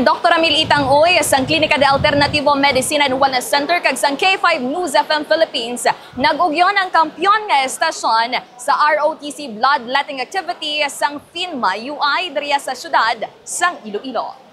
Dr. Amil Itang Uy sang Klinika de Alternativo Medicina and Wellness Center kag sang K5 News FM Philippines nag-ugyon ang kampyon nga estasyon sa ROTC bloodletting activity sang FINMA UI diriya sa syudad sang Iloilo.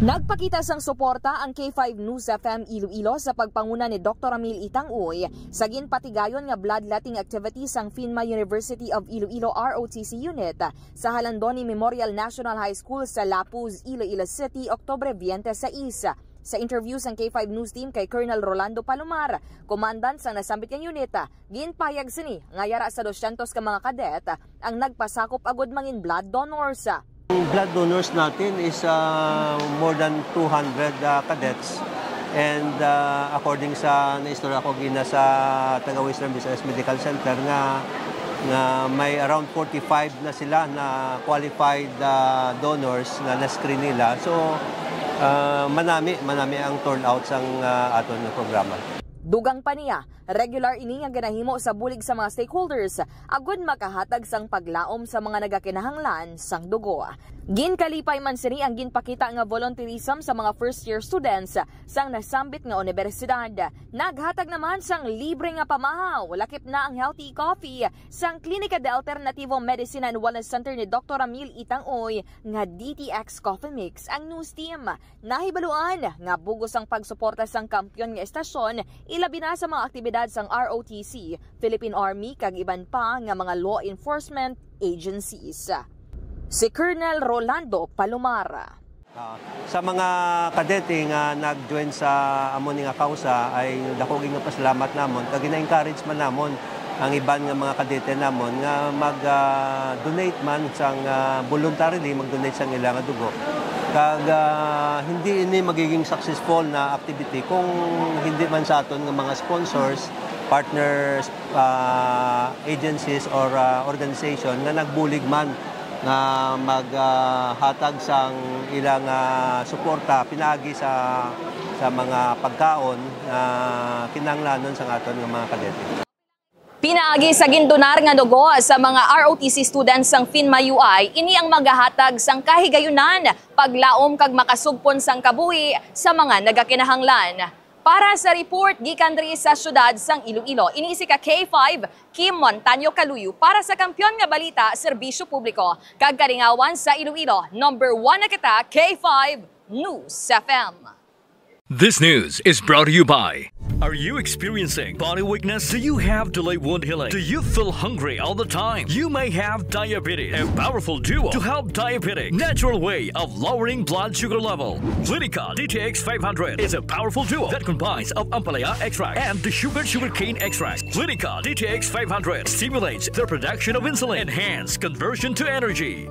Nagpakita sang suporta ang K5 News FM Iloilo sa pagpanguna ni Dr. Amil Itang Uy sa ginpatigayon nga bloodletting activity sang FINMA University of Iloilo ROTC Unit sa Halandoni Memorial National High School sa Lapuz, Iloilo City, Oktubre 26. Sa interview sang K5 News Team kay Colonel Rolando Palomar, komandant sang nasambit nga unit, ginpayag sini nga yara sa 200 ka mga kadet ang nagpasakop agud mangin blood donors. Blood donors natin is more than 200 cadets, and according sa naistorya ko gina sa taga Western Visayas Medical Center nga may around 45 na sila na qualified donors na na-screen nila. So manami ang turnout sang aton nga programa. Dugang pa niya, regular ini nga ginahimo sa bulig sa mga stakeholders agud makahatag sang paglaom sa mga nagakinahanglan sang dugo. Ginkalipay man sini ang ginpakita nga volunteerism sa mga first year students sang nasambit nga universidad. Naghatag naman sang libre nga pamahaw, lakip na ang healthy coffee sang Klinika de Alternativo Medicina and Wellness Center ni Dr. Amil Itang Uy nga DTX Coffee Mix ang news team. Nahibaluan nga bugos ang pagsuporta sang kampyon nga estasyon ilabi na sa mga aktibidad sang ROTC, Philippine Army kag iban pa nga mga law enforcement agencies. Si Colonel Rolando Palomar. Sa mga kadete nga nag-join sa amon nga kausa ay dako nga pasalamat namon kag gina-encourage man namon ang iban nga mga kadete namon nga mag-donate man sang voluntarily mag-donate sang ilang dugo. Kag hindi ini magiging successful na activity kung hindi man sa aton nga mga sponsors, partners, agencies or organization nga nagbulig man nga maghatag sang ilang suporta pinagi sa mga pagkaon na kinahanglanon sa aton nga mga kadete. Pinaagi sa gindonar nga dugo sa mga ROTC students sang FINMA UI, ini ang magahatag sang kahigayunan, paglaom kag makasugpon sang kabuhi sa mga nagakinahanglan. Para sa report gikan diri sa syudad sang Iloilo, ini si ka K5 Kim Montaño Caluyo para sa Kampyon nga Balita Serbisyo Publiko kag karingawan sa Iloilo. Number 1 na kita, K5 News FM. This news is brought to you by... Are you experiencing body weakness? Do you have delayed wound healing? Do you feel hungry all the time? You may have diabetes. A powerful duo to help diabetic. Natural way of lowering blood sugar level. Clinica DTX 500 is a powerful duo that combines of ampalaya extract and the sugarcane extract. Clinica DTX 500 stimulates the production of insulin, enhance conversion to energy.